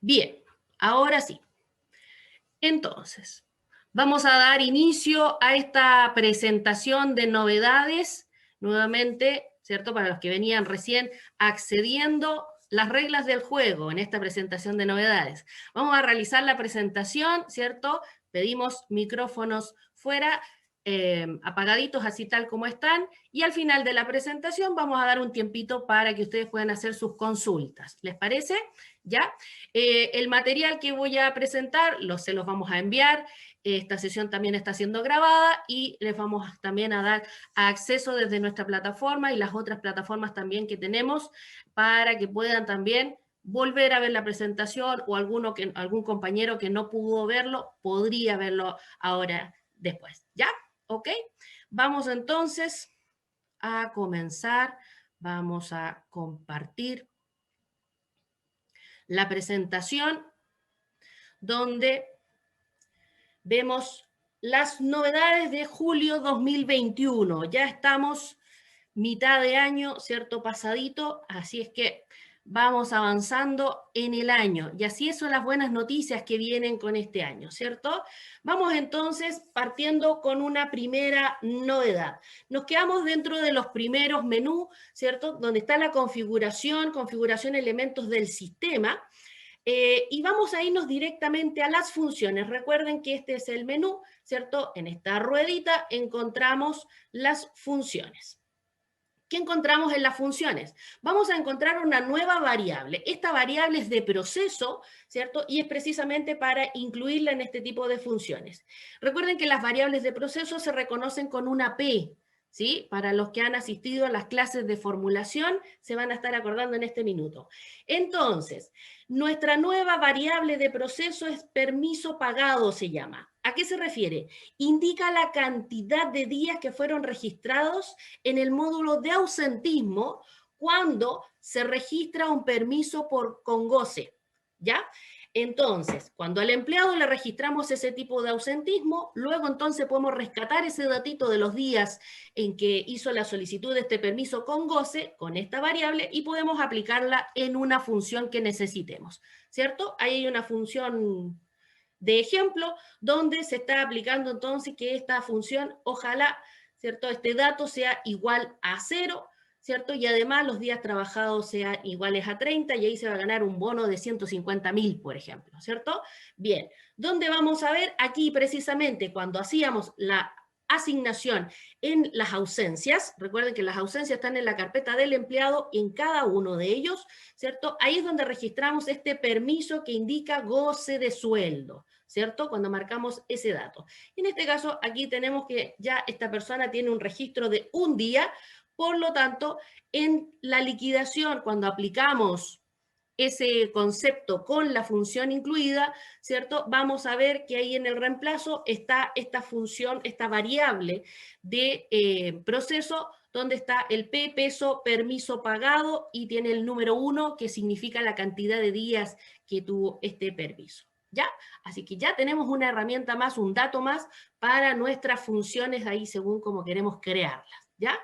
Bien, ahora sí. Entonces, vamos a dar inicio a esta presentación de novedades, nuevamente, ¿cierto? Para los que venían recién accediendo, las reglas del juego en esta presentación de novedades. Vamos a realizar la presentación, ¿cierto? Pedimos micrófonos fuera, apagaditos así tal como están, y al final de la presentación vamos a dar un tiempito para que ustedes puedan hacer sus consultas. ¿Les parece? ¿Ya? El material que voy a presentar se los vamos a enviar. Esta sesión también está siendo grabada y les vamos también a dar acceso desde nuestra plataforma y las otras plataformas también que tenemos para que puedan también volver a ver la presentación o algún compañero que no pudo verlo, podría verlo ahora después. ¿Ya? ¿Ok? Vamos entonces a comenzar. Vamos a compartir la presentación donde vemos las novedades de julio 2021. Ya estamos mitad de año, ¿cierto? Pasadito, así es que vamos avanzando en el año. Y así son las buenas noticias que vienen con este año, ¿cierto? Vamos entonces partiendo con una primera novedad. Nos quedamos dentro de los primeros menús, ¿cierto? Donde está la configuración elementos del sistema. Y vamos a irnos directamente a las funciones. Recuerden que este es el menú, ¿cierto? En esta ruedita encontramos las funciones. ¿Qué encontramos en las funciones? Vamos a encontrar una nueva variable. Esta variable es de proceso, ¿cierto? Y es precisamente para incluirla en este tipo de funciones. Recuerden que las variables de proceso se reconocen con una P, ¿sí? Para los que han asistido a las clases de formulación, se van a estar acordando en este minuto. Entonces, nuestra nueva variable de proceso es permiso pagado, se llama. ¿A qué se refiere? Indica la cantidad de días que fueron registrados en el módulo de ausentismo cuando se registra un permiso con goce, ¿ya? Entonces, cuando al empleado le registramos ese tipo de ausentismo, luego entonces podemos rescatar ese datito de los días en que hizo la solicitud de este permiso con goce, con esta variable, y podemos aplicarla en una función que necesitemos, ¿cierto? Ahí hay una función de ejemplo donde se está aplicando entonces que esta función, ojalá, ¿cierto? Este dato sea igual a 0, ¿cierto? Y además los días trabajados sean iguales a 30 y ahí se va a ganar un bono de 150.000, por ejemplo, ¿cierto? Bien, ¿dónde vamos a ver? Aquí precisamente cuando hacíamos la asignación en las ausencias, recuerden que las ausencias están en la carpeta del empleado en cada uno de ellos, ¿cierto? Ahí es donde registramos este permiso que indica goce de sueldo, ¿cierto? Cuando marcamos ese dato. En este caso, aquí tenemos que ya esta persona tiene un registro de un día, por lo tanto, en la liquidación, cuando aplicamos ese concepto con la función incluida, ¿cierto? Vamos a ver que ahí en el reemplazo está esta función, esta variable de proceso, donde está el P, peso, permiso pagado, y tiene el número 1, que significa la cantidad de días que tuvo este permiso. ¿Ya? Así que ya tenemos una herramienta más, un dato más para nuestras funciones ahí según como queremos crearlas. ¿Ya?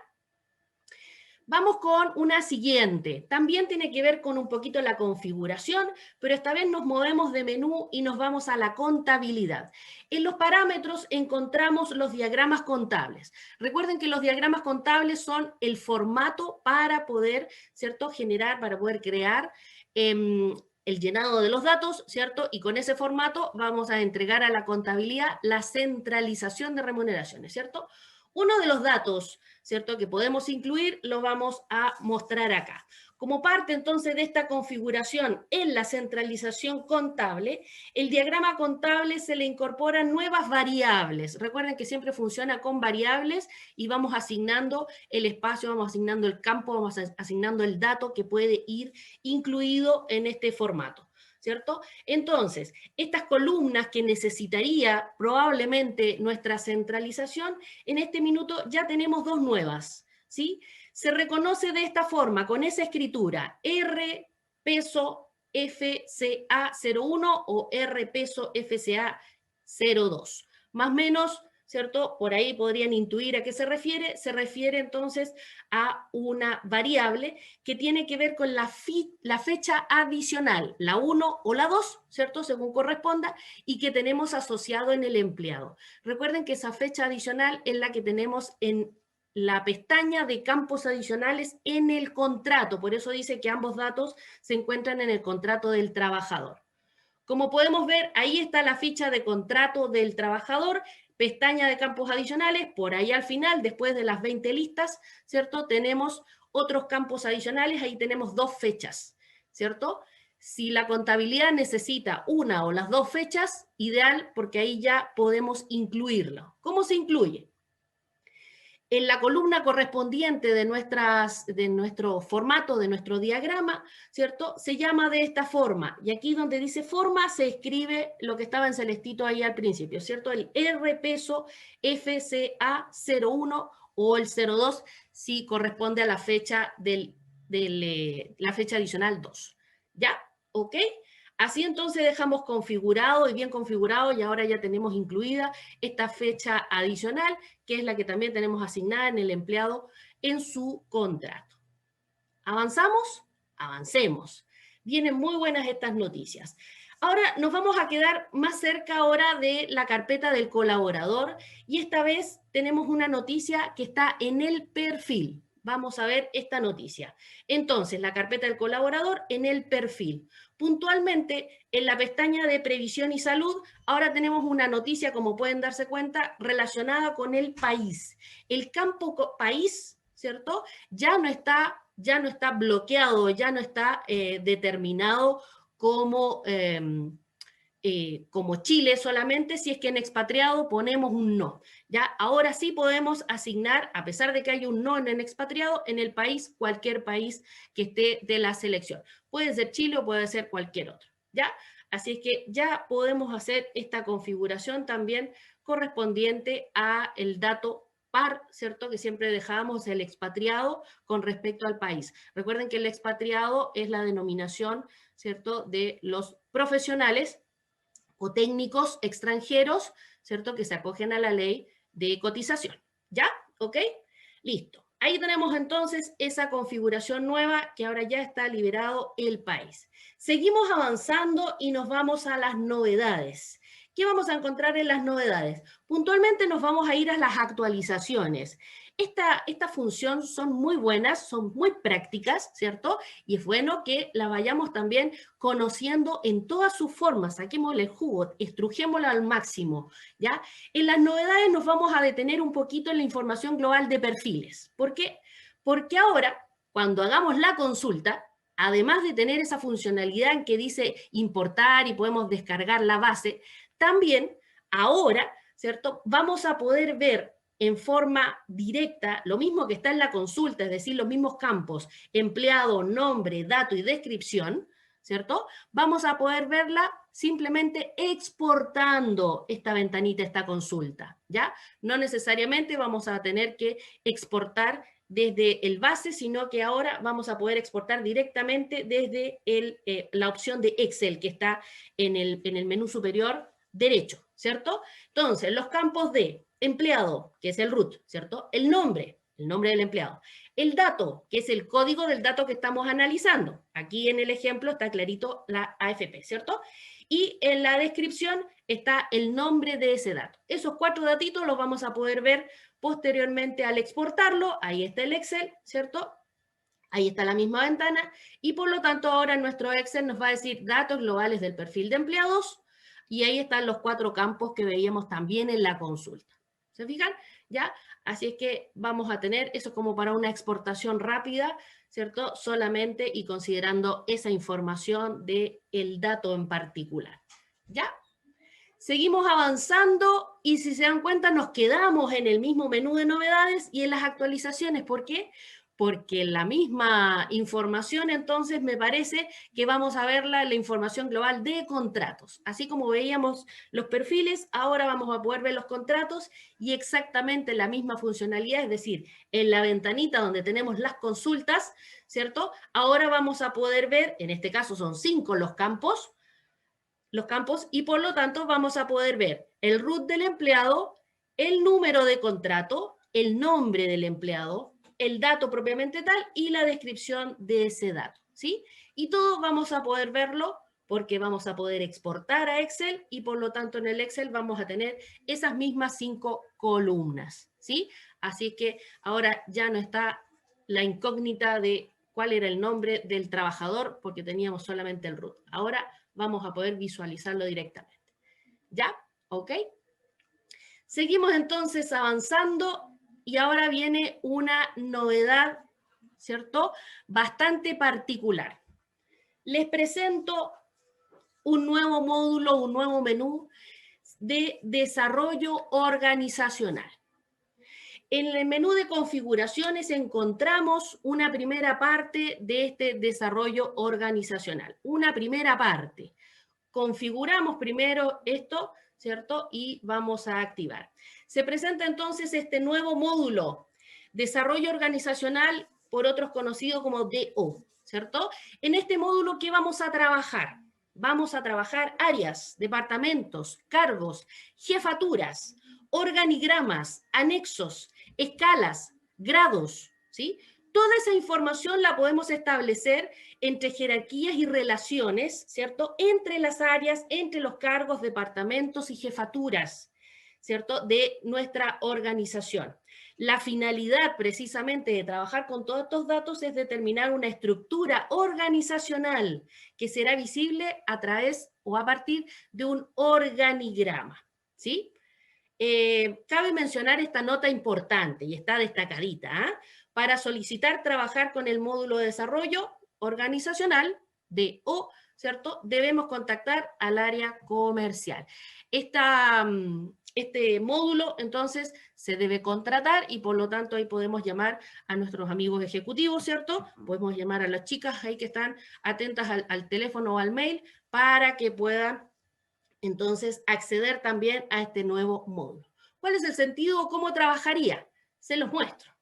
Vamos con una siguiente. También tiene que ver con un poquito la configuración, pero esta vez nos movemos de menú y nos vamos a la contabilidad. En los parámetros encontramos los diagramas contables. Recuerden que los diagramas contables son el formato para poder, ¿cierto?, generar, para poder crear el llenado de los datos, ¿cierto? Y con ese formato vamos a entregar a la contabilidad la centralización de remuneraciones, ¿cierto? Uno de los datos, ¿cierto?, que podemos incluir, lo vamos a mostrar acá. Como parte entonces de esta configuración en la centralización contable, el diagrama contable se le incorporan nuevas variables. Recuerden que siempre funciona con variables y vamos asignando el espacio, vamos asignando el campo, vamos asignando el dato que puede ir incluido en este formato, ¿cierto? Entonces, estas columnas que necesitaría probablemente nuestra centralización, en este minuto ya tenemos dos nuevas, ¿sí? Se reconoce de esta forma, con esa escritura, R peso FCA 01 o R peso FCA 02. Más o menos ¿cierto? Por ahí podrían intuir a qué se refiere entonces a una variable que tiene que ver con la fecha adicional, la 1 o la 2, ¿cierto? Según corresponda, y que tenemos asociado en el empleado. Recuerden que esa fecha adicional es la que tenemos en la pestaña de campos adicionales en el contrato, por eso dice que ambos datos se encuentran en el contrato del trabajador. Como podemos ver, ahí está la ficha de contrato del trabajador, pestaña de campos adicionales, por ahí al final, después de las 20 listas, ¿cierto? Tenemos otros campos adicionales, ahí tenemos 2 fechas, ¿cierto? Si la contabilidad necesita una o las 2 fechas, ideal, porque ahí ya podemos incluirlo. ¿Cómo se incluye? En la columna correspondiente de nuestro formato, de nuestro diagrama, ¿cierto? Se llama de esta forma. Y aquí donde dice forma se escribe lo que estaba en celestito ahí al principio, ¿cierto? El R peso FCA01 o el 02 si corresponde a la fecha la fecha adicional 2. ¿Ya? ¿Ok? Así entonces dejamos configurado y bien configurado y ahora ya tenemos incluida esta fecha adicional, que es la que también tenemos asignada en el empleado en su contrato. ¿Avanzamos? Avancemos. Vienen muy buenas estas noticias. Ahora nos vamos a quedar más cerca ahora de la carpeta del colaborador y esta vez tenemos una noticia que está en el perfil. Vamos a ver esta noticia. Entonces, la carpeta del colaborador en el perfil. Puntualmente, en la pestaña de previsión y salud, ahora tenemos una noticia, como pueden darse cuenta, relacionada con el país. El campo país, ¿cierto? Ya no está bloqueado, ya no está determinado como Chile solamente, si es que en expatriado ponemos un no. ¿Ya? Ahora sí podemos asignar, a pesar de que hay un no en expatriado, en el país, cualquier país que esté de la selección. Puede ser Chile o puede ser cualquier otro. ¿Ya? Así es que ya podemos hacer esta configuración también correspondiente a el dato par, ¿cierto? Que siempre dejábamos el expatriado con respecto al país. Recuerden que el expatriado es la denominación, ¿cierto?, de los profesionales o técnicos extranjeros, ¿cierto?, que se acogen a la ley de cotización. ¿Ya? ¿Ok? Listo. Ahí tenemos entonces esa configuración nueva que ahora ya está liberado el país. Seguimos avanzando y nos vamos a las novedades. ¿Qué vamos a encontrar en las novedades? Puntualmente nos vamos a ir a las actualizaciones. Esta función son muy buenas, son muy prácticas, ¿cierto? Y es bueno que la vayamos también conociendo en todas sus formas, saquémosle el jugo, estrujémosla al máximo, ¿ya? En las novedades nos vamos a detener un poquito en la información global de perfiles. ¿Por qué? Porque ahora, cuando hagamos la consulta, además de tener esa funcionalidad en que dice importar y podemos descargar la base, también ahora, ¿cierto?, vamos a poder ver en forma directa lo mismo que está en la consulta, es decir, los mismos campos, empleado, nombre, dato y descripción, ¿cierto? Vamos a poder verla simplemente exportando esta ventanita, esta consulta, ¿ya? No necesariamente vamos a tener que exportar desde el base, sino que ahora vamos a poder exportar directamente desde la opción de Excel que está en el menú superior derecho, ¿cierto? Entonces, los campos de empleado, que es el root, ¿cierto? El nombre del empleado. El dato, que es el código del dato que estamos analizando. Aquí en el ejemplo está clarito la AFP, ¿cierto? Y en la descripción está el nombre de ese dato. Esos 4 datitos los vamos a poder ver posteriormente al exportarlo. Ahí está el Excel, ¿cierto? Ahí está la misma ventana. Y por lo tanto ahora nuestro Excel nos va a decir datos globales del perfil de empleados. Y ahí están los 4 campos que veíamos también en la consulta. ¿Se fijan? ¿Ya? Así es que vamos a tener eso como para una exportación rápida, ¿cierto? Solamente y considerando esa información del dato en particular. ¿Ya? Seguimos avanzando y si se dan cuenta nos quedamos en el mismo menú de novedades y en las actualizaciones. ¿Por qué? Porque la misma información entonces me parece que vamos a ver la información global de contratos. Así como veíamos los perfiles, ahora vamos a poder ver los contratos y exactamente la misma funcionalidad, es decir, en la ventanita donde tenemos las consultas, ¿cierto? Ahora vamos a poder ver, en este caso son 5 los campos, y por lo tanto vamos a poder ver el root del empleado, el número de contrato, el nombre del empleado, el dato propiamente tal y la descripción de ese dato, ¿sí? Y todo vamos a poder verlo porque vamos a poder exportar a Excel y por lo tanto en el Excel vamos a tener esas mismas 5 columnas, ¿sí? Así que ahora ya no está la incógnita de cuál era el nombre del trabajador porque teníamos solamente el root. Ahora vamos a poder visualizarlo directamente. ¿Ya? ¿Ok? Seguimos entonces avanzando y ahora viene una novedad, ¿cierto? Bastante particular. Les presento un nuevo módulo, un nuevo menú de desarrollo organizacional. En el menú de configuraciones encontramos una primera parte de este desarrollo organizacional. Una primera parte. Configuramos primero esto, ¿cierto? Y vamos a activar. Se presenta entonces este nuevo módulo, desarrollo organizacional, por otros conocido como DO, ¿cierto? En este módulo, ¿qué vamos a trabajar? Vamos a trabajar áreas, departamentos, cargos, jefaturas, organigramas, anexos, escalas, grados, ¿sí? Toda esa información la podemos establecer entre jerarquías y relaciones, ¿cierto? Entre las áreas, entre los cargos, departamentos y jefaturas, ¿cierto? De nuestra organización. La finalidad precisamente de trabajar con todos estos datos es determinar una estructura organizacional que será visible a través o a partir de un organigrama, ¿sí? Cabe mencionar esta nota importante y está destacadita, ¿eh? Para solicitar trabajar con el módulo de desarrollo organizacional de O, ¿cierto? Debemos contactar al área comercial. Este módulo, entonces, se debe contratar y por lo tanto ahí podemos llamar a nuestros amigos ejecutivos, ¿cierto? Podemos llamar a las chicas ahí que están atentas al teléfono o al mail para que puedan entonces acceder también a este nuevo módulo. ¿Cuál es el sentido o cómo trabajaría? Se los muestro.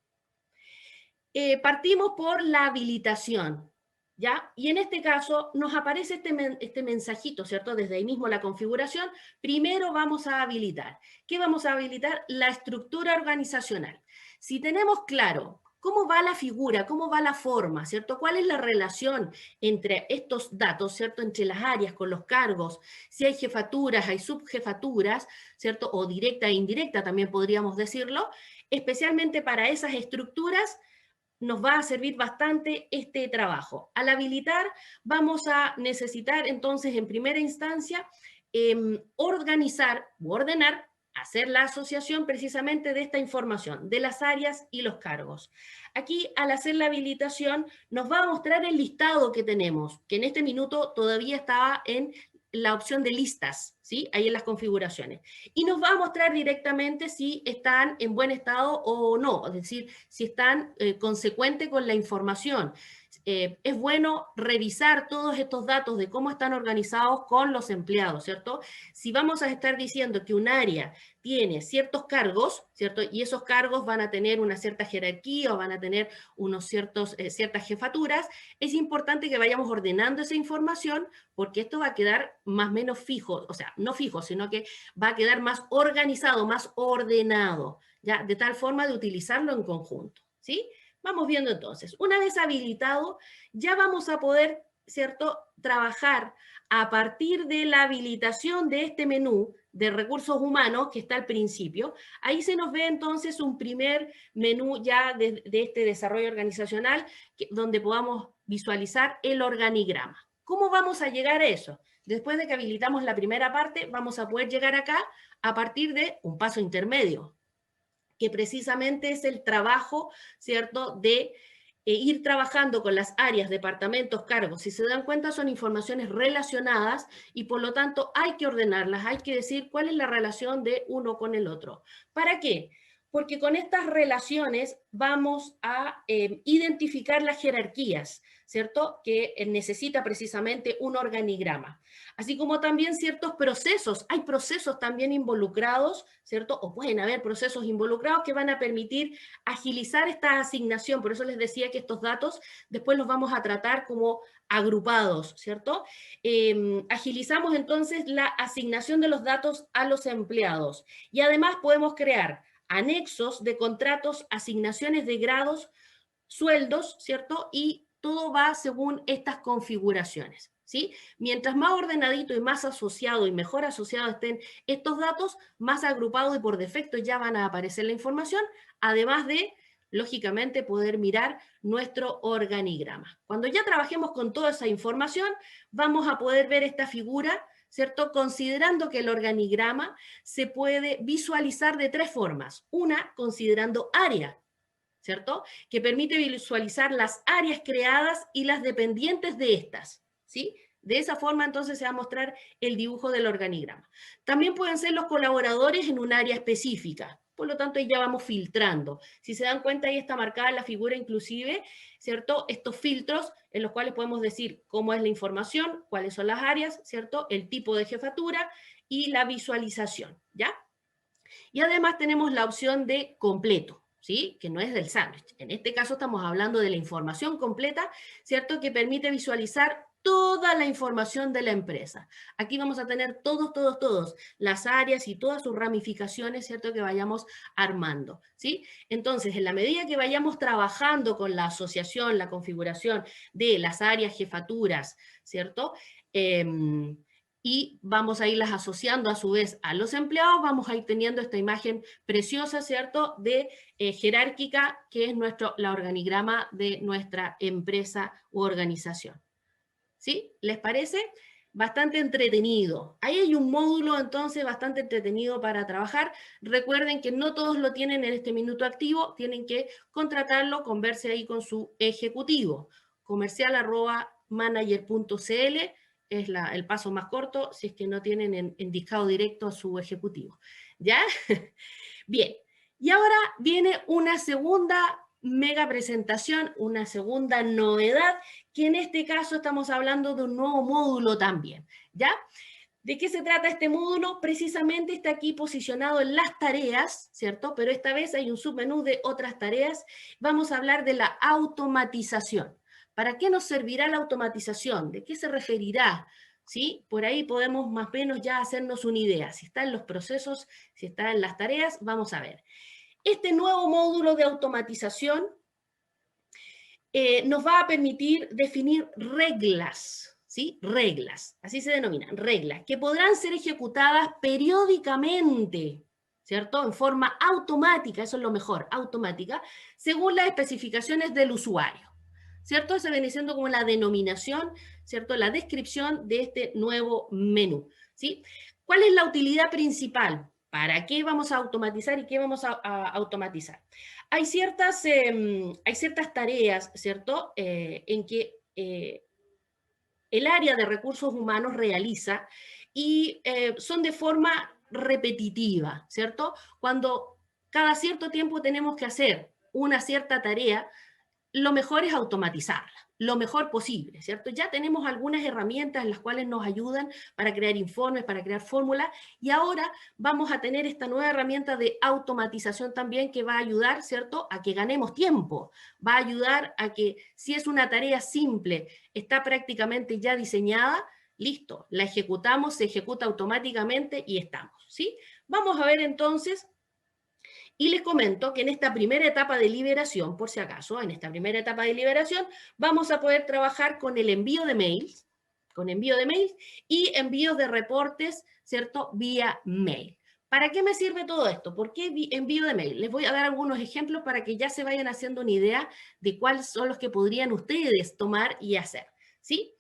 Partimos por la habilitación, ¿ya? Y en este caso nos aparece este mensajito, ¿cierto? Desde ahí mismo la configuración. Primero vamos a habilitar. ¿Qué vamos a habilitar? La estructura organizacional. Si tenemos claro cómo va la figura, cómo va la forma, ¿cierto? ¿Cuál es la relación entre estos datos, ¿cierto? Entre las áreas, con los cargos, si hay jefaturas, hay subjefaturas, ¿cierto? O directa e indirecta también podríamos decirlo. Especialmente para esas estructuras nos va a servir bastante este trabajo. Al habilitar vamos a necesitar entonces en primera instancia organizar u ordenar, hacer la asociación precisamente de esta información, de las áreas y los cargos. Aquí al hacer la habilitación nos va a mostrar el listado que tenemos, que en este minuto todavía estaba en la opción de listas, ¿sí? Ahí en las configuraciones. Y nos va a mostrar directamente si están en buen estado o no, es decir, si están consecuentes con la información. Es bueno revisar todos estos datos de cómo están organizados con los empleados, ¿cierto? Si vamos a estar diciendo que un área tiene ciertos cargos, ¿cierto? Y esos cargos van a tener una cierta jerarquía o van a tener ciertas jefaturas, es importante que vayamos ordenando esa información porque esto va a quedar más o menos fijo, o sea, no fijo, sino que va a quedar más organizado, más ordenado, ¿ya? De tal forma de utilizarlo en conjunto, ¿sí? Vamos viendo entonces. Una vez habilitado, ya vamos a poder, ¿cierto?, trabajar a partir de la habilitación de este menú de recursos humanos que está al principio. Ahí se nos ve entonces un primer menú ya de este desarrollo organizacional donde podamos visualizar el organigrama. ¿Cómo vamos a llegar a eso? Después de que habilitamos la primera parte, vamos a poder llegar acá a partir de un paso intermedio, que precisamente es el trabajo, ¿cierto?, de ir trabajando con las áreas, departamentos, cargos. Si se dan cuenta, son informaciones relacionadas y por lo tanto hay que ordenarlas, hay que decir cuál es la relación de uno con el otro. ¿Para qué? Porque con estas relaciones vamos a identificar las jerarquías, ¿cierto? Que necesita precisamente un organigrama. Así como también ciertos procesos, hay procesos también involucrados, ¿cierto? O pueden haber procesos involucrados que van a permitir agilizar esta asignación. Por eso les decía que estos datos después los vamos a tratar como agrupados, ¿cierto? Agilizamos entonces la asignación de los datos a los empleados. Y además podemos crear anexos de contratos, asignaciones de grados, sueldos, ¿cierto? Y todo va según estas configuraciones, ¿sí? Mientras más ordenadito y más asociado y mejor asociado estén estos datos, más agrupados y por defecto ya van a aparecer la información, además de, lógicamente, poder mirar nuestro organigrama. Cuando ya trabajemos con toda esa información, vamos a poder ver esta figura, ¿cierto? Considerando que el organigrama se puede visualizar de tres formas. Una, considerando área, ¿cierto? Que permite visualizar las áreas creadas y las dependientes de estas, ¿sí? De esa forma entonces se va a mostrar el dibujo del organigrama. También pueden ser los colaboradores en un área específica, por lo tanto ahí ya vamos filtrando. Si se dan cuenta ahí está marcada la figura inclusive, ¿cierto? Estos filtros en los cuales podemos decir cómo es la información, cuáles son las áreas, ¿cierto? El tipo de jefatura y la visualización, ¿ya? Y además tenemos la opción de completo, ¿sí? Que no es del sándwich. En este caso estamos hablando de la información completa, ¿cierto? Que permite visualizar toda la información de la empresa. Aquí vamos a tener todos, las áreas y todas sus ramificaciones, ¿cierto? Que vayamos armando, ¿sí? Entonces, en la medida que vayamos trabajando con la asociación, la configuración de las áreas, jefaturas, ¿cierto? Y vamos a irlas asociando a su vez a los empleados, vamos a ir teniendo esta imagen preciosa, ¿cierto?, de jerárquica, que es la organigrama de nuestra empresa u organización. ¿Sí? ¿Les parece? Bastante entretenido. Ahí hay un módulo entonces bastante entretenido para trabajar. Recuerden que no todos lo tienen en este minuto activo, tienen que contratarlo, converse ahí con su ejecutivo. comercial@manager.cl es el paso más corto si es que no tienen en discado directo a su ejecutivo. ¿Ya? Bien. Y ahora viene una segunda mega presentación, una segunda novedad, que en este caso estamos hablando de un nuevo módulo también, ¿ya? ¿De qué se trata este módulo? Precisamente está aquí posicionado en las tareas, ¿cierto? Pero esta vez hay un submenú de otras tareas. Vamos a hablar de la automatización. ¿Para qué nos servirá la automatización? ¿De qué se referirá? ¿Sí? Por ahí podemos más o menos ya hacernos una idea. Si está en los procesos, si está en las tareas, vamos a ver. Este nuevo módulo de automatización nos va a permitir definir reglas, ¿sí? Reglas, así se denominan, reglas, que podrán ser ejecutadas periódicamente, ¿cierto? En forma automática, eso es lo mejor, automática, según las especificaciones del usuario, ¿cierto? Esa viene siendo como la denominación, ¿cierto? La descripción de este nuevo menú, ¿sí? ¿Cuál es la utilidad principal? ¿Para qué vamos a automatizar y qué vamos a automatizar? Hay ciertas tareas, ¿cierto?, en que el área de recursos humanos realiza y son de forma repetitiva, ¿cierto? Cuando cada cierto tiempo tenemos que hacer una cierta tarea, lo mejor es automatizarla, lo mejor posible, ¿cierto? Ya tenemos algunas herramientas en las cuales nos ayudan para crear informes, para crear fórmulas, y ahora vamos a tener esta nueva herramienta de automatización también que va a ayudar, ¿cierto?, a que ganemos tiempo, va a ayudar a que si es una tarea simple, está prácticamente ya diseñada, listo, la ejecutamos, se ejecuta automáticamente y estamos, ¿sí? Vamos a ver entonces. Y les comento que en esta primera etapa de liberación, por si acaso, en esta primera etapa de liberación, vamos a poder trabajar con el envío de mails, y envíos de reportes, ¿cierto?, vía mail. ¿Para qué me sirve todo esto? ¿Por qué envío de mail? Les voy a dar algunos ejemplos para que ya se vayan haciendo una idea de cuáles son los que podrían ustedes tomar y hacer, ¿sí?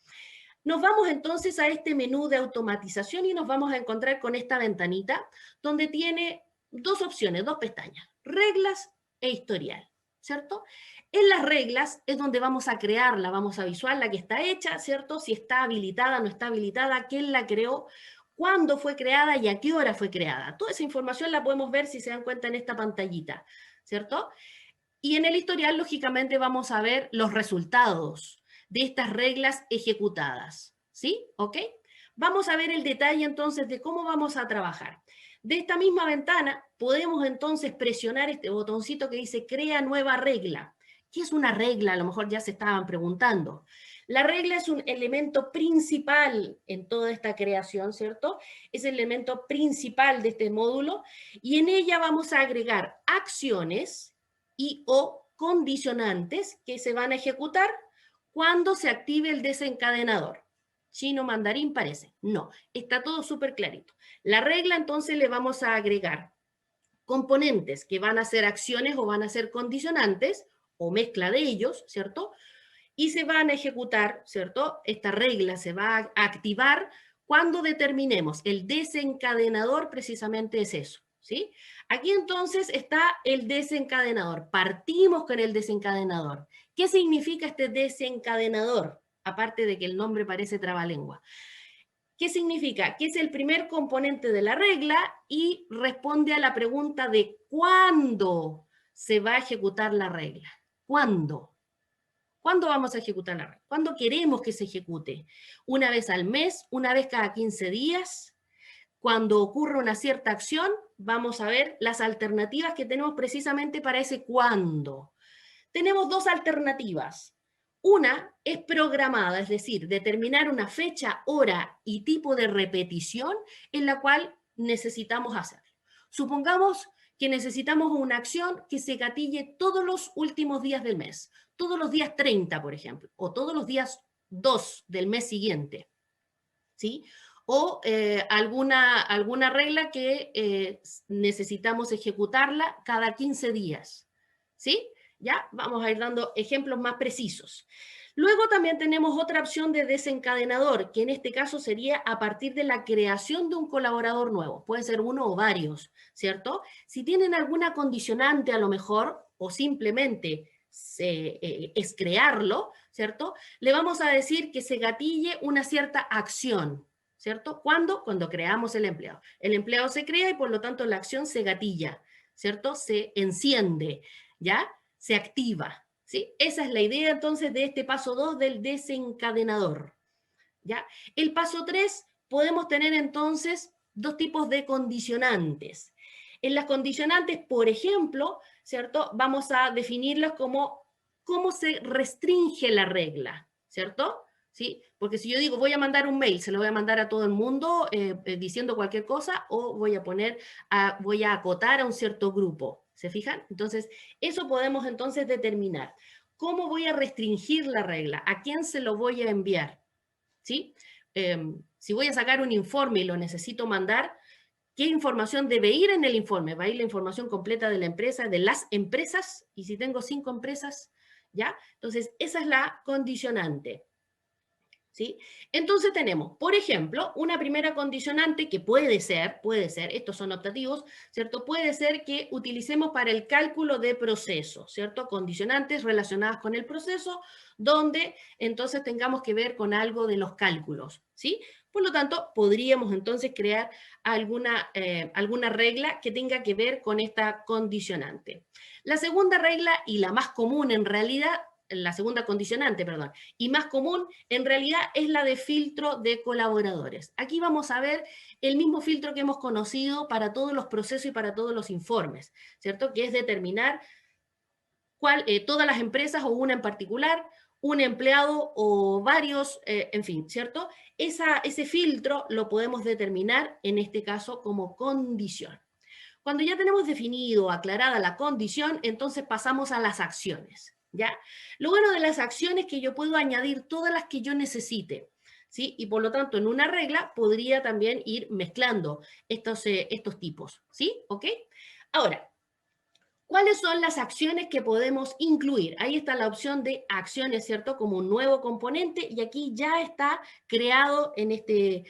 Nos vamos entonces a este menú de automatización y nos vamos a encontrar con esta ventanita donde tiene dos opciones, dos pestañas, reglas e historial, ¿cierto? En las reglas es donde vamos a crearla, vamos a visualizar la que está hecha, ¿cierto? Si está habilitada, no está habilitada, quién la creó, cuándo fue creada y a qué hora fue creada. Toda esa información la podemos ver si se dan cuenta en esta pantallita, ¿cierto? Y en el historial, lógicamente, vamos a ver los resultados de estas reglas ejecutadas, ¿sí? ¿Ok? Vamos a ver el detalle entonces de cómo vamos a trabajar. De esta misma ventana podemos entonces presionar este botoncito que dice crea nueva regla. ¿Qué es una regla? A lo mejor ya se estaban preguntando. La regla es un elemento principal en toda esta creación, ¿cierto? Es el elemento principal de este módulo y en ella vamos a agregar acciones y o condicionantes que se van a ejecutar cuando se active el desencadenador. Chino mandarín parece. No, está todo súper clarito. La regla entonces le vamos a agregar componentes que van a ser acciones o van a ser condicionantes o mezcla de ellos, ¿cierto? Y se van a ejecutar, ¿cierto? Esta regla se va a activar cuando determinemos el desencadenador, precisamente es eso, ¿sí? Aquí entonces está el desencadenador. Partimos con el desencadenador. ¿Qué significa este desencadenador? Aparte de que el nombre parece trabalengua. ¿Qué significa? Que es el primer componente de la regla y responde a la pregunta de cuándo se va a ejecutar la regla. ¿Cuándo? ¿Cuándo vamos a ejecutar la regla? ¿Cuándo queremos que se ejecute? ¿Una vez al mes? ¿Una vez cada 15 días? Cuando ocurre una cierta acción, vamos a ver las alternativas que tenemos precisamente para ese cuándo. Tenemos dos alternativas. Una es programada, es decir, determinar una fecha, hora y tipo de repetición en la cual necesitamos hacerlo. Supongamos que necesitamos una acción que se gatille todos los últimos días del mes, todos los días 30, por ejemplo, o todos los días 2 del mes siguiente, ¿sí? O alguna regla que necesitamos ejecutarla cada 15 días, ¿sí? Ya vamos a ir dando ejemplos más precisos. Luego también tenemos otra opción de desencadenador, que en este caso sería a partir de la creación de un colaborador nuevo. Puede ser uno o varios, ¿cierto? Si tienen alguna condicionante a lo mejor, o simplemente es crearlo, ¿cierto? Le vamos a decir que se gatille una cierta acción, ¿cierto? ¿Cuándo? Cuando creamos el empleado. El empleado se crea y por lo tanto la acción se gatilla, ¿cierto? Se enciende, ¿ya? Se activa, ¿sí? Esa es la idea entonces de este paso 2 del desencadenador, ¿ya? El paso 3 podemos tener entonces dos tipos de condicionantes. En las condicionantes, por ejemplo, ¿cierto? Vamos a definirlas como cómo se restringe la regla, ¿cierto? ¿Sí? Porque si yo digo voy a mandar un mail, se lo voy a mandar a todo el mundo diciendo cualquier cosa o voy a acotar a un cierto grupo, ¿se fijan? Entonces, eso podemos entonces determinar. ¿Cómo voy a restringir la regla? ¿A quién se lo voy a enviar? ¿Sí? Si voy a sacar un informe y lo necesito mandar, ¿qué información debe ir en el informe? Va a ir la información completa de la empresa, de las empresas, y si tengo 5 empresas, ¿ya? Entonces, esa es la condicionante. ¿Sí? Entonces tenemos, por ejemplo, una primera condicionante que puede ser, estos son optativos, ¿cierto? Puede ser que utilicemos para el cálculo de procesos, ¿cierto? Condicionantes relacionadas con el proceso, donde entonces tengamos que ver con algo de los cálculos, ¿sí? Por lo tanto, podríamos entonces crear alguna regla que tenga que ver con esta condicionante. La segunda regla, y la más común en realidad, la segunda condicionante, perdón, y más común, en realidad es la de filtro de colaboradores. Aquí vamos a ver el mismo filtro que hemos conocido para todos los procesos y para todos los informes, ¿cierto? Que es determinar todas las empresas o una en particular, un empleado o varios, en fin, ¿cierto? Ese filtro lo podemos determinar en este caso como condición. Cuando ya tenemos definido, aclarada la condición, entonces pasamos a las acciones, ¿ya? Lo bueno de las acciones es que yo puedo añadir todas las que yo necesite, ¿sí? Y por lo tanto, en una regla podría también ir mezclando estos tipos, ¿sí? ¿Ok? Ahora, ¿cuáles son las acciones que podemos incluir? Ahí está la opción de acciones, ¿cierto? Como un nuevo componente y aquí ya está creado en este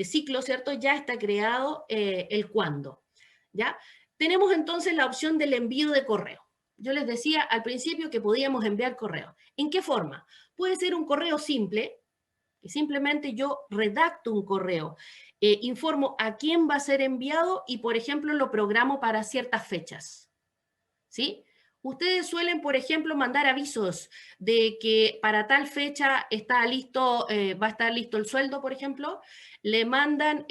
ciclo, ¿cierto? Ya está creado el cuándo. ¿Ya? Tenemos entonces la opción del envío de correo. Yo les decía al principio que podíamos enviar correo. ¿En qué forma? Puede ser un correo simple, que simplemente yo redacto un correo, informo a quién va a ser enviado y, por ejemplo, lo programo para ciertas fechas, ¿sí? Ustedes suelen, por ejemplo, mandar avisos de que para tal fecha está listo, va a estar listo el sueldo, por ejemplo. Le mandan,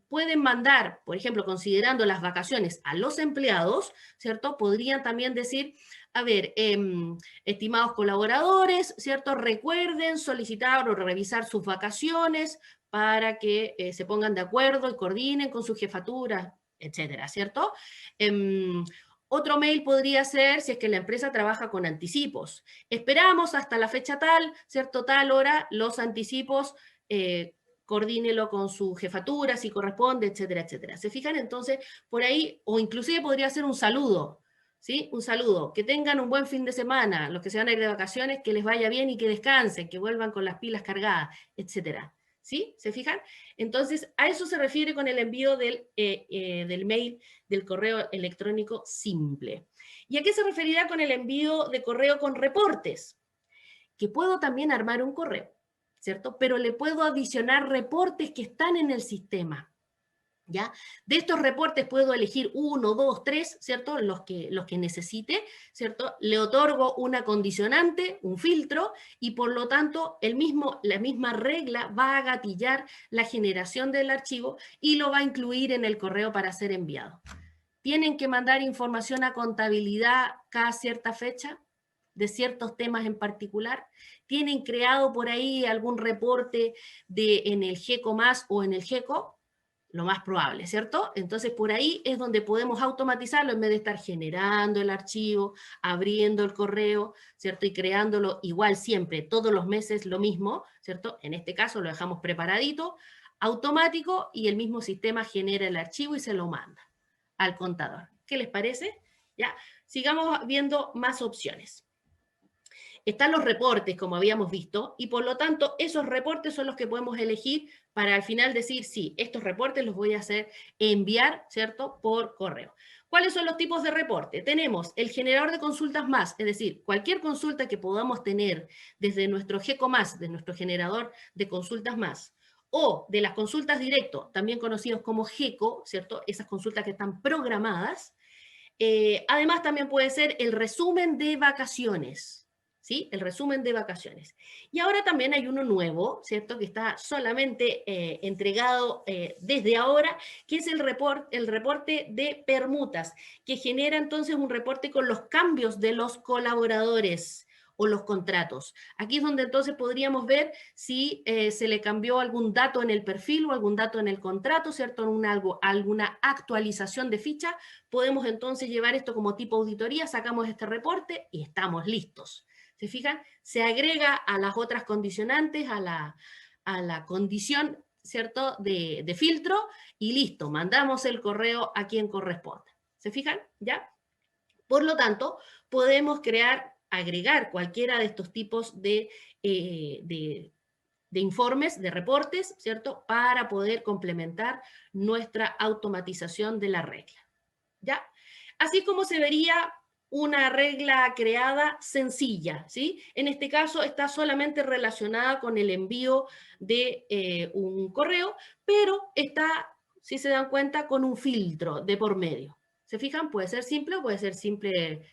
pueden mandar, por ejemplo, considerando las vacaciones a los empleados, ¿cierto? Podrían también decir, a ver, estimados colaboradores, ¿cierto? Recuerden solicitar o revisar sus vacaciones para que se pongan de acuerdo y coordinen con su jefatura, etcétera, ¿cierto? Otro mail podría ser si es que la empresa trabaja con anticipos. Esperamos hasta la fecha tal, ¿cierto? Tal hora, los anticipos, coordínelo con su jefatura, si corresponde, etcétera, etcétera. ¿Se fijan? Entonces, por ahí, o inclusive podría ser un saludo, ¿sí? Un saludo. Que tengan un buen fin de semana, los que se van a ir de vacaciones, que les vaya bien y que descansen, que vuelvan con las pilas cargadas, etcétera. ¿Sí? ¿Se fijan? Entonces, a eso se refiere con el envío del mail, del correo electrónico simple. ¿Y a qué se referirá con el envío de correo con reportes? Que puedo también armar un correo, ¿cierto? Pero le puedo adicionar reportes que están en el sistema. ¿Ya? De estos reportes puedo elegir 1, 2, 3, ¿cierto? Los que necesite, ¿cierto? Le otorgo una condicionante, un filtro, y por lo tanto la misma regla va a gatillar la generación del archivo y lo va a incluir en el correo para ser enviado. ¿Tienen que mandar información a contabilidad cada cierta fecha? De ciertos temas en particular. ¿Tienen creado por ahí algún reporte en el GECO más o en el GECO? Lo más probable, ¿cierto? Entonces, por ahí es donde podemos automatizarlo en vez de estar generando el archivo, abriendo el correo, ¿cierto? Y creándolo igual siempre, todos los meses lo mismo, ¿cierto? En este caso lo dejamos preparadito, automático, y el mismo sistema genera el archivo y se lo manda al contador. ¿Qué les parece? Ya, sigamos viendo más opciones. Están los reportes, como habíamos visto, y por lo tanto esos reportes son los que podemos elegir para al final decir, sí, estos reportes los voy a hacer enviar, ¿cierto?, por correo. ¿Cuáles son los tipos de reporte? Tenemos el generador de consultas más, es decir, cualquier consulta que podamos tener desde nuestro GECO más, de nuestro generador de consultas más, o de las consultas directo, también conocidos como GECO, ¿cierto?, esas consultas que están programadas. Además también puede ser el resumen de vacaciones, ¿sí? El resumen de vacaciones. Y ahora también hay uno nuevo, ¿cierto? Que está solamente entregado desde ahora, que es el reporte de permutas, que genera entonces un reporte con los cambios de los colaboradores o los contratos. Aquí es donde entonces podríamos ver si se le cambió algún dato en el perfil o algún dato en el contrato, ¿cierto? Alguna actualización de ficha. Podemos entonces llevar esto como tipo auditoría, sacamos este reporte y estamos listos. ¿Se fijan? Se agrega a las otras condicionantes, a la condición, ¿cierto?, de filtro, y listo, mandamos el correo a quien corresponda. ¿Se fijan? ¿Ya? Por lo tanto, podemos agregar cualquiera de estos tipos de informes, de reportes, ¿cierto?, para poder complementar nuestra automatización de la regla. ¿Ya? Así como se vería una regla creada sencilla, ¿sí? En este caso está solamente relacionada con el envío de un correo, pero está, si se dan cuenta, con un filtro de por medio. ¿Se fijan? Puede ser simple o puede ser simple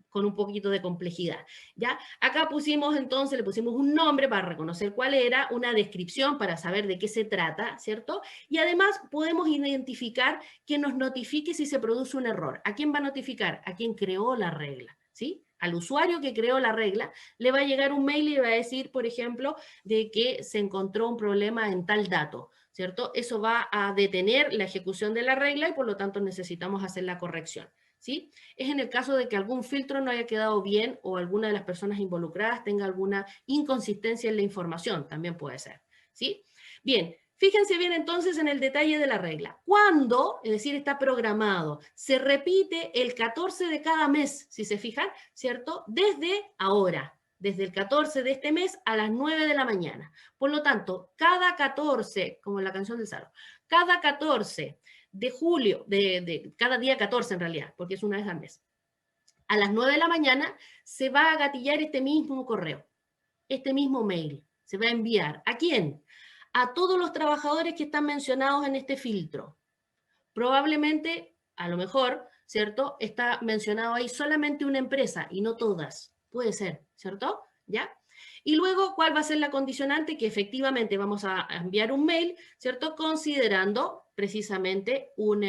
con un poquito de complejidad, ¿ya? Acá pusimos entonces, le pusimos un nombre para reconocer cuál era, una descripción para saber de qué se trata, ¿cierto? Y además podemos identificar que nos notifique si se produce un error. ¿A quién va a notificar? A quien creó la regla, ¿sí? Al usuario que creó la regla le va a llegar un mail y le va a decir, por ejemplo, de que se encontró un problema en tal dato, ¿cierto? Eso va a detener la ejecución de la regla y por lo tanto necesitamos hacer la corrección, ¿sí? Es en el caso de que algún filtro no haya quedado bien o alguna de las personas involucradas tenga alguna inconsistencia en la información, también puede ser, ¿sí? Bien, fíjense bien entonces en el detalle de la regla. Cuando, es decir, está programado, se repite el 14 de cada mes, si se fijan, ¿cierto? Desde ahora, desde el 14 de este mes a las 9 de la mañana. Por lo tanto, cada 14, como en la canción del Saro, cada 14 de julio, cada día 14 en realidad, porque es una vez al mes, a las 9 de la mañana se va a gatillar este mismo correo, este mismo mail. Se va a enviar. ¿A quién? A todos los trabajadores que están mencionados en este filtro. Probablemente, a lo mejor, ¿cierto? Está mencionado ahí solamente una empresa y no todas. Puede ser, ¿cierto? ¿Ya? Y luego, ¿cuál va a ser la condicionante? Que efectivamente vamos a enviar un mail, ¿cierto? Considerando precisamente un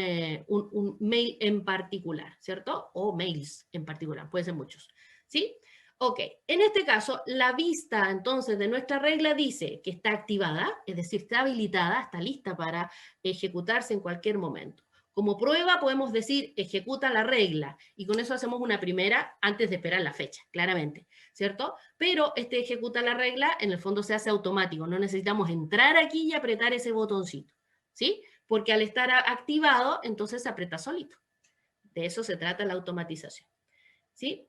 mail en particular, ¿cierto? O mails en particular, pueden ser muchos, ¿sí? Ok, en este caso, la vista entonces de nuestra regla dice que está activada, es decir, está habilitada, está lista para ejecutarse en cualquier momento. Como prueba podemos decir ejecuta la regla y con eso hacemos una primera antes de esperar la fecha, claramente, ¿cierto? Pero este ejecuta la regla en el fondo se hace automático, no necesitamos entrar aquí y apretar ese botoncito, ¿sí? Porque al estar activado, entonces se aprieta solito. De eso se trata la automatización, ¿sí?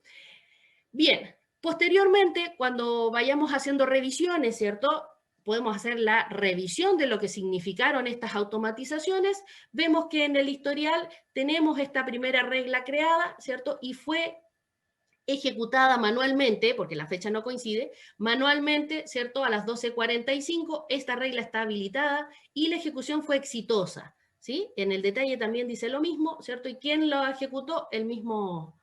Bien, posteriormente, cuando vayamos haciendo revisiones, ¿cierto? Podemos hacer la revisión de lo que significaron estas automatizaciones. Vemos que en el historial tenemos esta primera regla creada, ¿cierto? Y fue ejecutada manualmente, porque la fecha no coincide, manualmente, ¿cierto? A las 12:45, esta regla está habilitada y la ejecución fue exitosa, ¿sí? En el detalle también dice lo mismo, ¿cierto? ¿Y quién lo ejecutó? El mismo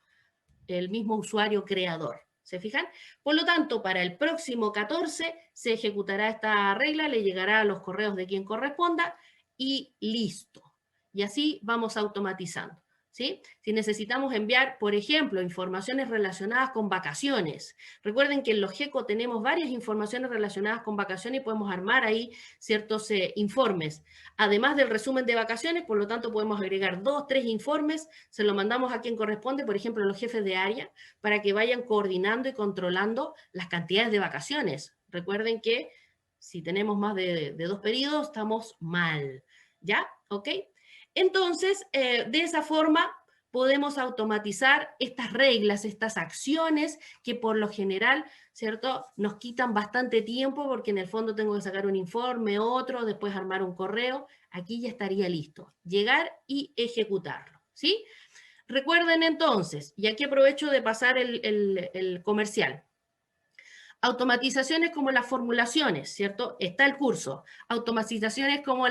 usuario creador. ¿Se fijan? Por lo tanto, para el próximo 14 se ejecutará esta regla, le llegará a los correos de quien corresponda y listo. Y así vamos automatizando. ¿Sí? Si necesitamos enviar, por ejemplo, informaciones relacionadas con vacaciones. Recuerden que en los GECO tenemos varias informaciones relacionadas con vacaciones y podemos armar ahí ciertos informes. Además del resumen de vacaciones, por lo tanto podemos agregar 2, 3 informes, se lo mandamos a quien corresponde, por ejemplo, a los jefes de área, para que vayan coordinando y controlando las cantidades de vacaciones. Recuerden que si tenemos más de 2 periodos, estamos mal. ¿Ya? ¿Ok? Entonces, de esa forma podemos automatizar estas reglas, estas acciones que por lo general, ¿cierto? Nos quitan bastante tiempo porque en el fondo tengo que sacar un informe, otro, después armar un correo. Aquí ya estaría listo. Llegar y ejecutarlo, ¿sí? Recuerden entonces, y aquí aprovecho de pasar el comercial. Automatizaciones como las formulaciones, ¿cierto? Está el curso. Automatizaciones como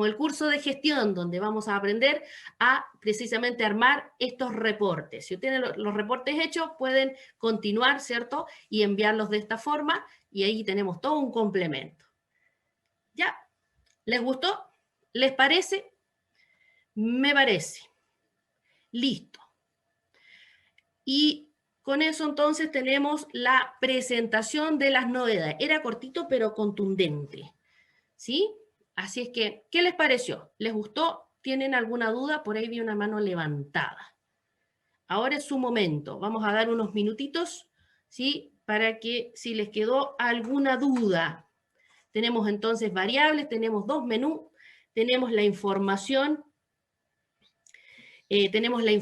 el curso de gestión, donde vamos a aprender a precisamente armar estos reportes. Si tienen los reportes hechos, pueden continuar, ¿cierto? Y enviarlos de esta forma, y ahí tenemos todo un complemento. ¿Ya? ¿Les gustó? ¿Les parece? Me parece. Listo. Y con eso entonces tenemos la presentación de las novedades. Era cortito pero contundente, ¿sí? Así es que, ¿qué les pareció? ¿Les gustó? ¿Tienen alguna duda? Por ahí vi una mano levantada. Ahora es su momento. Vamos a dar unos minutitos, ¿sí? Para que si les quedó alguna duda. Tenemos entonces variables, tenemos 2 menús, tenemos la información, tenemos la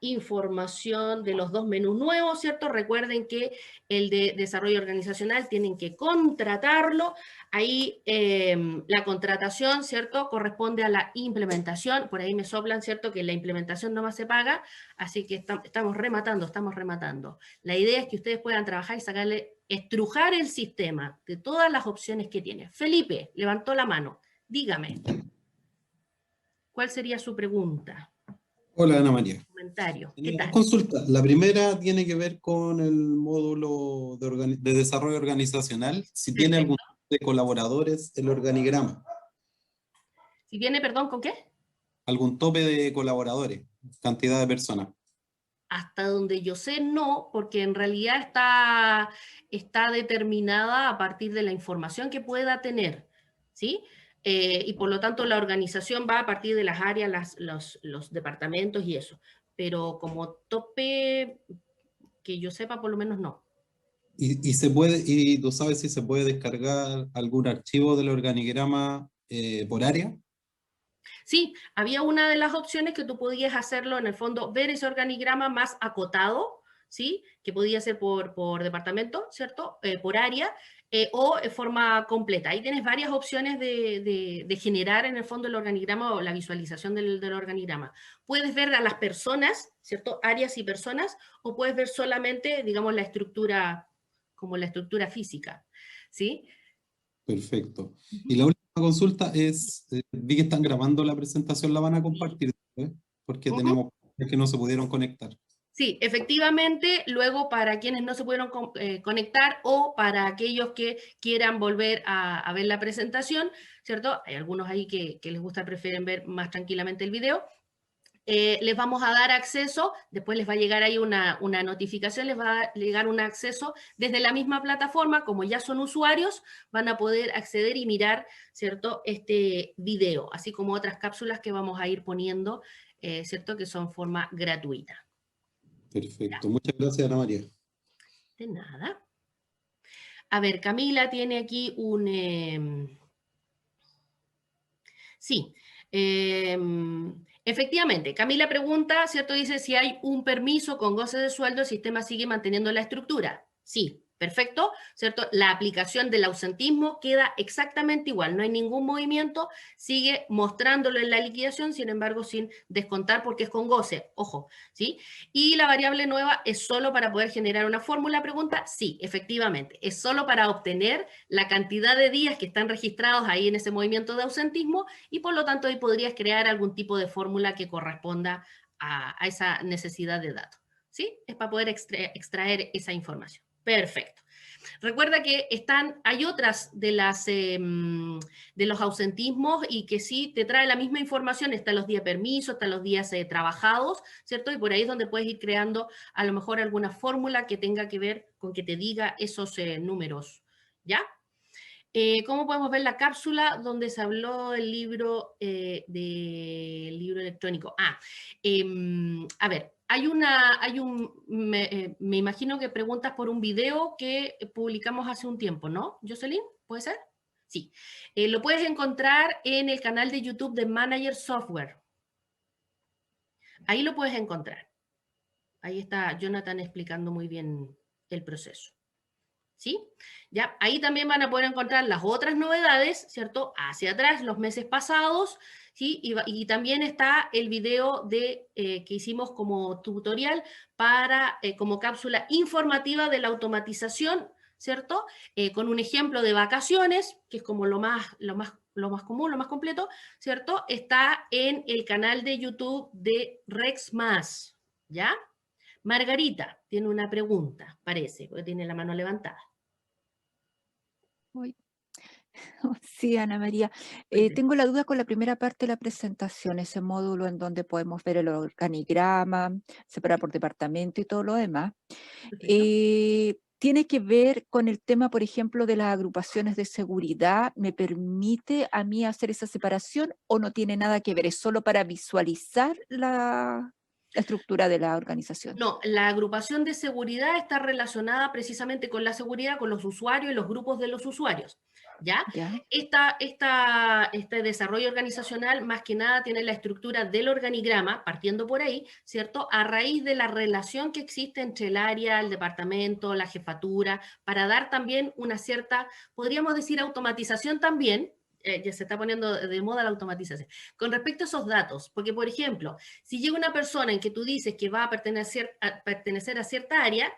información de los 2 menús nuevos, ¿cierto? Recuerden que el de desarrollo organizacional tienen que contratarlo. Ahí la contratación, ¿cierto? Corresponde a la implementación. Por ahí me soplan, ¿cierto? Que la implementación nomás se paga. Así que estamos rematando. La idea es que ustedes puedan trabajar y estrujar el sistema de todas las opciones que tiene. Felipe levantó la mano. Dígame. ¿Cuál sería su pregunta? Hola, Ana María. Comentario. ¿Qué Tenía dos tal? consultas. La primera tiene que ver con el módulo de desarrollo organizacional, si tiene algún Perfecto. tipo de colaboradores el organigrama, Si viene, perdón, ¿con qué? algún tope de colaboradores, cantidad de personas. Hasta donde yo sé, no, porque en realidad está determinada a partir de la información que pueda tener, ¿sí? Y por lo tanto la organización va a partir de las áreas, los departamentos y eso. Pero como tope, que yo sepa, por lo menos no. Y tú sabes si se puede descargar algún archivo del organigrama por área. Sí, había una de las opciones que tú podías hacerlo, en el fondo, ver ese organigrama más acotado, ¿sí? Que podía ser por departamento, ¿cierto? Por área, o en forma completa. Ahí tienes varias opciones de generar en el fondo el organigrama o la visualización del organigrama. Puedes ver a las personas, ¿cierto? Áreas y personas, o puedes ver solamente, digamos, la estructura, como la estructura física, ¿sí? Perfecto. Y Ujú. la última consulta es, vi que están grabando la presentación, la van a compartir, porque Ujú. tenemos que no se pudieron conectar. Sí, efectivamente, luego para quienes no se pudieron conectar o para aquellos que quieran volver a ver la presentación, ¿cierto? Hay algunos ahí que les gusta, prefieren ver más tranquilamente el video. Les vamos a dar acceso, después les va a llegar ahí una notificación, les va a llegar un acceso desde la misma plataforma, como ya son usuarios, van a poder acceder y mirar, ¿cierto? Este video, así como otras cápsulas que vamos a ir poniendo, ¿cierto? Que son forma gratuita. Perfecto. Muchas gracias, Ana María. De nada. A ver, Camila tiene aquí un... sí, efectivamente, Camila pregunta, ¿cierto? Dice si hay un permiso con goce de sueldo, el sistema sigue manteniendo la estructura. Sí, perfecto, ¿cierto? La aplicación del ausentismo queda exactamente igual, no hay ningún movimiento, sigue mostrándolo en la liquidación, sin embargo, sin descontar porque es con goce, ojo, ¿sí? Y la variable nueva es solo para poder generar una fórmula, pregunta, sí, efectivamente, es solo para obtener la cantidad de días que están registrados ahí en ese movimiento de ausentismo y por lo tanto ahí podrías crear algún tipo de fórmula que corresponda a esa necesidad de datos. ¿Sí? Es para poder extraer esa información. Perfecto. Recuerda que hay otras de los ausentismos y que sí te trae la misma información, están los días de permiso, están los días trabajados, ¿cierto? Y por ahí es donde puedes ir creando a lo mejor alguna fórmula que tenga que ver con que te diga esos números, ¿ya? ¿Cómo podemos ver la cápsula donde se habló del libro electrónico? A ver, me imagino que preguntas por un video que publicamos hace un tiempo, ¿no, Jocelyn? ¿Puede ser? Sí. Lo puedes encontrar en el canal de YouTube de Manager Software. Ahí lo puedes encontrar. Ahí está Jonathan explicando muy bien el proceso. ¿Sí? Ya, ahí también van a poder encontrar las otras novedades, ¿cierto? Hacia atrás, los meses pasados, ¿sí? Y también está el video que hicimos como tutorial como cápsula informativa de la automatización, ¿cierto? Con un ejemplo de vacaciones, que es como lo más común, lo más completo, ¿cierto? Está en el canal de YouTube de Rex Más, ¿ya? Margarita tiene una pregunta, parece, porque tiene la mano levantada. Uy. Sí, Ana María. Tengo la duda con la primera parte de la presentación, ese módulo en donde podemos ver el organigrama, separar por departamento y todo lo demás. Perfecto. Tiene que ver con el tema, por ejemplo, de las agrupaciones de seguridad. ¿Me permite a mí hacer esa separación o no tiene nada que ver? ¿Es solo para visualizar la estructura de la organización? No, la agrupación de seguridad está relacionada precisamente con la seguridad, con los usuarios y los grupos de los usuarios. ¿Ya? ¿Ya? Este desarrollo organizacional más que nada tiene la estructura del organigrama, partiendo por ahí, ¿cierto? A raíz de la relación que existe entre el área, el departamento, la jefatura, para dar también una cierta, podríamos decir, automatización también. Ya se está poniendo de moda la automatización. Con respecto a esos datos, porque por ejemplo, si llega una persona en que tú dices que va a pertenecer a cierta área,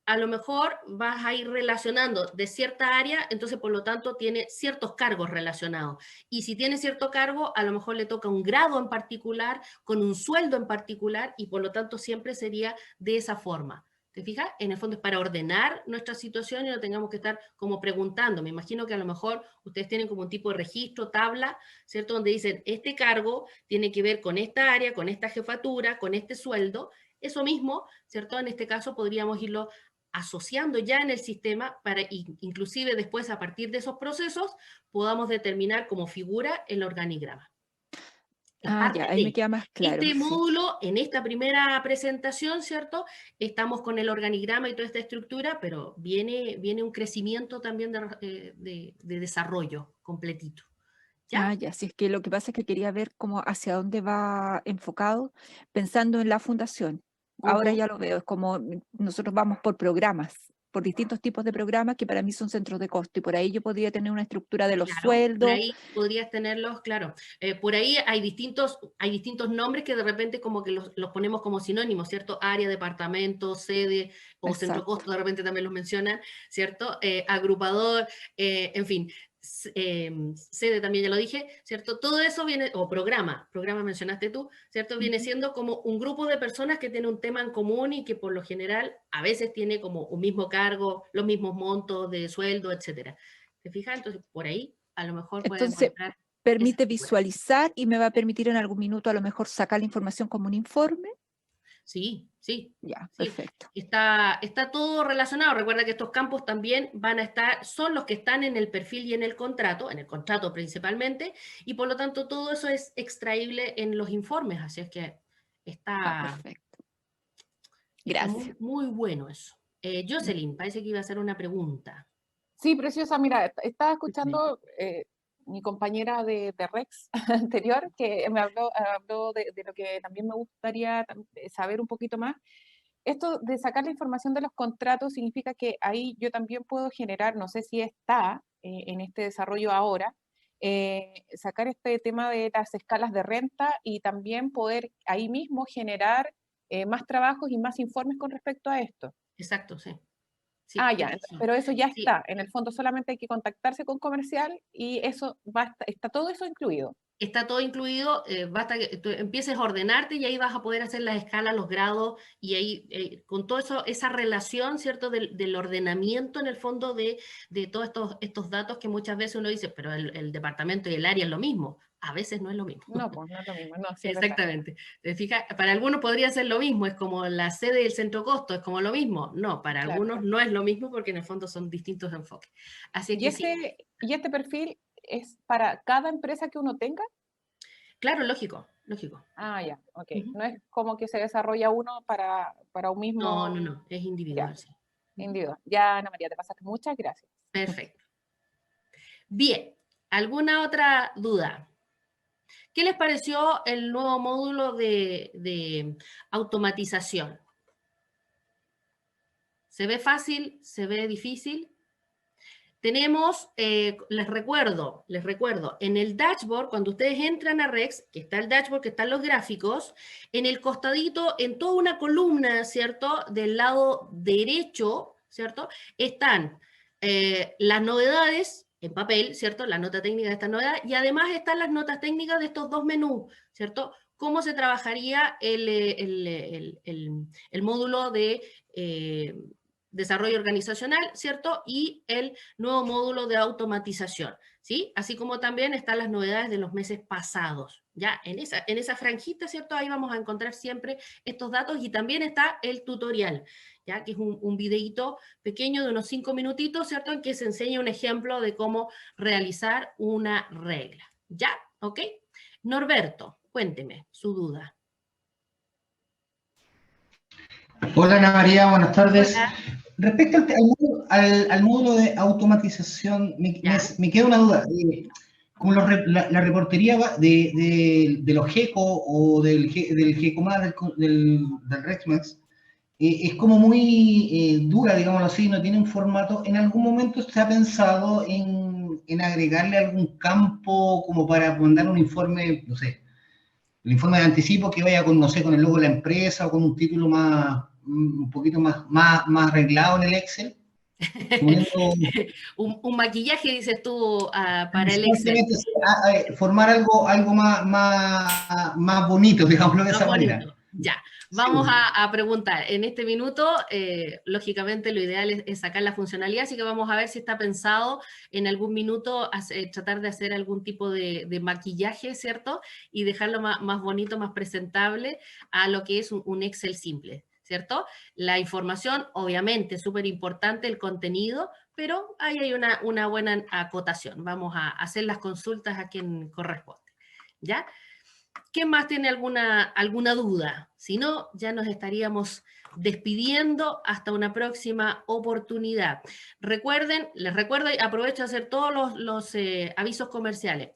a lo mejor vas a ir relacionando de cierta área, entonces por lo tanto tiene ciertos cargos relacionados. Y si tiene cierto cargo, a lo mejor le toca un grado en particular, con un sueldo en particular, y por lo tanto siempre sería de esa forma. ¿Te fijas? En el fondo es para ordenar nuestra situación y no tengamos que estar como preguntando. Me imagino que a lo mejor ustedes tienen como un tipo de registro, tabla, ¿cierto? Donde dicen, este cargo tiene que ver con esta área, con esta jefatura, con este sueldo. Eso mismo, ¿cierto? En este caso podríamos irlo asociando ya en el sistema para inclusive después a partir de esos procesos podamos determinar como figura el organigrama. Es Ah, ya, parte ahí me de queda más claro, este sí. módulo, en esta primera presentación, ¿cierto? Estamos con el organigrama y toda esta estructura, pero viene un crecimiento también de desarrollo completito. ¿Ya? Ah, ya, sí, es que lo que pasa es que quería ver cómo hacia dónde va enfocado, pensando en la fundación. ahora Ujú. ya lo veo, es como nosotros vamos por programas, por distintos tipos de programas que para mí son centros de costo, y por ahí yo podría tener una estructura de los Claro, por sueldos. ahí podrías tenerlos, claro. Por ahí hay distintos nombres que de repente como que los ponemos como sinónimos, ¿cierto? Área, departamento, sede o centro Exacto. costo, de repente también los mencionan, ¿cierto? Agrupador, en fin. Sede también ya lo dije, ¿cierto? Todo eso viene, o programa mencionaste tú, ¿cierto? Viene Ujú. siendo como un grupo de personas que tiene un tema en común y que por lo general a veces tiene como un mismo cargo, los mismos montos de sueldo, etcétera. ¿Te fijas? Entonces, por ahí a lo mejor puedes Entonces, encontrar esa permite figura. visualizar y me va a permitir en algún minuto a lo mejor sacar la información como un informe. Sí, sí, Ya, sí. perfecto. Está todo relacionado. Recuerda que estos campos también van a estar, son los que están en el perfil y en el contrato principalmente, y por lo tanto todo eso es extraíble en los informes. Así es que Ah, está, perfecto. está muy, Gracias. muy bueno eso. Jocelyn, parece que iba a hacer una pregunta. Sí, preciosa. Mira, estaba Cuéntame. escuchando mi compañera de Rex anterior, que me habló de lo que también me gustaría saber un poquito más. Esto de sacar la información de los contratos significa que ahí yo también puedo generar, no sé si está en este desarrollo ahora, sacar este tema de las escalas de renta y también poder ahí mismo generar más trabajos y más informes con respecto a esto. Exacto, sí. Sí, Ah, ya, eso sí. pero eso ya Sí, está. En el fondo solamente hay que contactarse con comercial y eso está todo eso incluido. está todo incluido, basta que tú empieces a ordenarte y ahí vas a poder hacer las escalas, los grados, y ahí con todo eso, esa relación, ¿cierto? Del ordenamiento en el fondo de todos estos datos que muchas veces uno dice, pero el departamento y el área es lo mismo. A veces no es lo mismo. No, pues no es lo mismo, no, sí es verdad. Exactamente. ¿Te fijas? Para algunos podría ser lo mismo, es como la sede y el centro costo, es como lo mismo. No, para Claro. algunos no es lo mismo porque en el fondo son distintos enfoques. Así es que sí, Y este perfil es para cada empresa que uno tenga? claro, lógico, lógico. Ah, ya, ok. Ujú. No es como que se desarrolla uno para un No, no, mismo, no, es ya, individual, sí. Ujú. individual. Ya, Ana María, te pasaste. Muchas gracias. Perfecto. Bien, ¿alguna otra duda? ¿Qué les pareció el nuevo módulo de automatización? ¿Se ve fácil? ¿Se ve difícil? Tenemos, les recuerdo, en el dashboard, cuando ustedes entran a Rex, que está el dashboard, que están los gráficos, en el costadito, en toda una columna, ¿cierto? Del lado derecho, ¿cierto? Están las novedades en papel, ¿cierto? La nota técnica de esta novedad, y además están las notas técnicas de estos dos menús, ¿cierto? Cómo se trabajaría el módulo de desarrollo organizacional, ¿cierto? Y el nuevo módulo de automatización, ¿sí? Así como también están las novedades de los meses pasados, ¿ya? En esa franjita, ¿cierto? Ahí vamos a encontrar siempre estos datos y también está el tutorial, ¿ya? Que es un videíto pequeño de unos 5 minutitos, ¿cierto? En que se enseña un ejemplo de cómo realizar una regla, ¿ya? ¿Ok? Norberto, cuénteme su duda. Hola Ana María, buenas tardes. Hola. Respecto al módulo de automatización, ¿Ya? me queda una duda. Como la reportería de los GECO o del GECOMA, del REXMAX, es como muy dura, digámoslo así, no tiene un formato. ¿En algún momento se ha pensado en agregarle algún campo como para mandar un informe, no sé, el informe de anticipo que vaya con, no sé, con el logo de la empresa o con un título más, un poquito más arreglado en el Excel? Suponiendo, Un maquillaje, dices tú, para el Excel. exactamente, sí, formar algo más bonito, digámoslo de Más esa manera. bonito. Ya, vamos Sí. a preguntar. En este minuto, lógicamente, lo ideal es sacar la funcionalidad, así que vamos a ver si está pensado en algún minuto tratar de hacer algún tipo de maquillaje, ¿cierto? Y dejarlo más bonito, más presentable a lo que es un Excel simple, ¿cierto? La información, obviamente, súper importante, el contenido, pero ahí hay una buena acotación. Vamos a hacer las consultas a quien corresponde, ¿ya? ¿Quién más tiene alguna duda? Si no, ya nos estaríamos despidiendo hasta una próxima oportunidad. Recuerden, les recuerdo y aprovecho a hacer todos los avisos comerciales.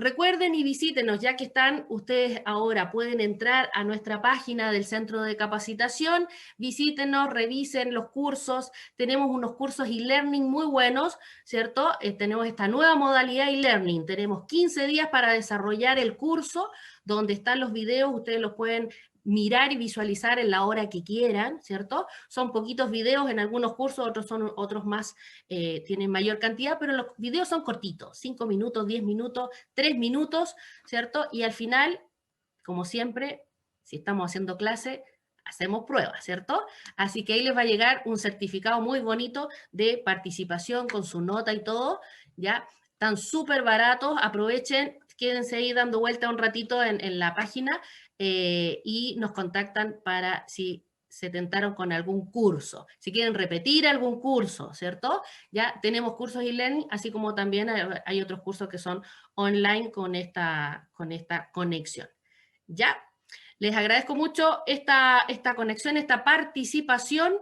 Recuerden y visítenos, ya que están ustedes ahora, pueden entrar a nuestra página del Centro de Capacitación, visítenos, revisen los cursos, tenemos unos cursos e-learning muy buenos, ¿cierto? Tenemos esta nueva modalidad e-learning, tenemos 15 días para desarrollar el curso, donde están los videos, ustedes los pueden mirar y visualizar en la hora que quieran, ¿cierto? Son poquitos videos en algunos cursos, otros más tienen mayor cantidad, pero los videos son cortitos, 5 minutos, 10 minutos, 3 minutos, ¿cierto? Y al final, como siempre, si estamos haciendo clase, hacemos pruebas, ¿cierto? Así que ahí les va a llegar un certificado muy bonito de participación con su nota y todo, ¿ya? Están súper baratos, aprovechen, quédense ahí dando vuelta un ratito en la página y nos contactan para si se tentaron con algún curso, si quieren repetir algún curso, ¿cierto? Ya tenemos cursos e-learning, así como también hay otros cursos que son online con esta conexión. ¿Ya? Les agradezco mucho esta conexión, esta participación.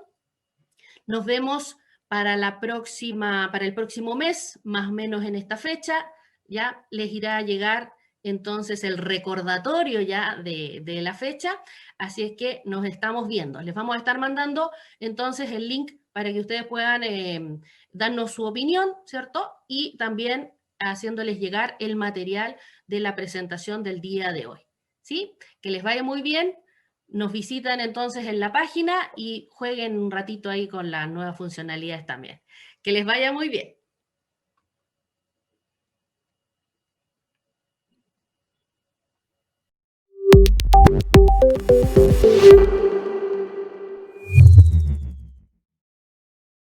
Nos vemos para el próximo mes, más o menos en esta fecha. Ya les irá a llegar entonces el recordatorio ya de la fecha, así es que nos estamos viendo. Les vamos a estar mandando entonces el link para que ustedes puedan darnos su opinión, ¿cierto? Y también haciéndoles llegar el material de la presentación del día de hoy. ¿Sí? Que les vaya muy bien. Nos visitan entonces en la página y jueguen un ratito ahí con las nuevas funcionalidades también. Que les vaya muy bien.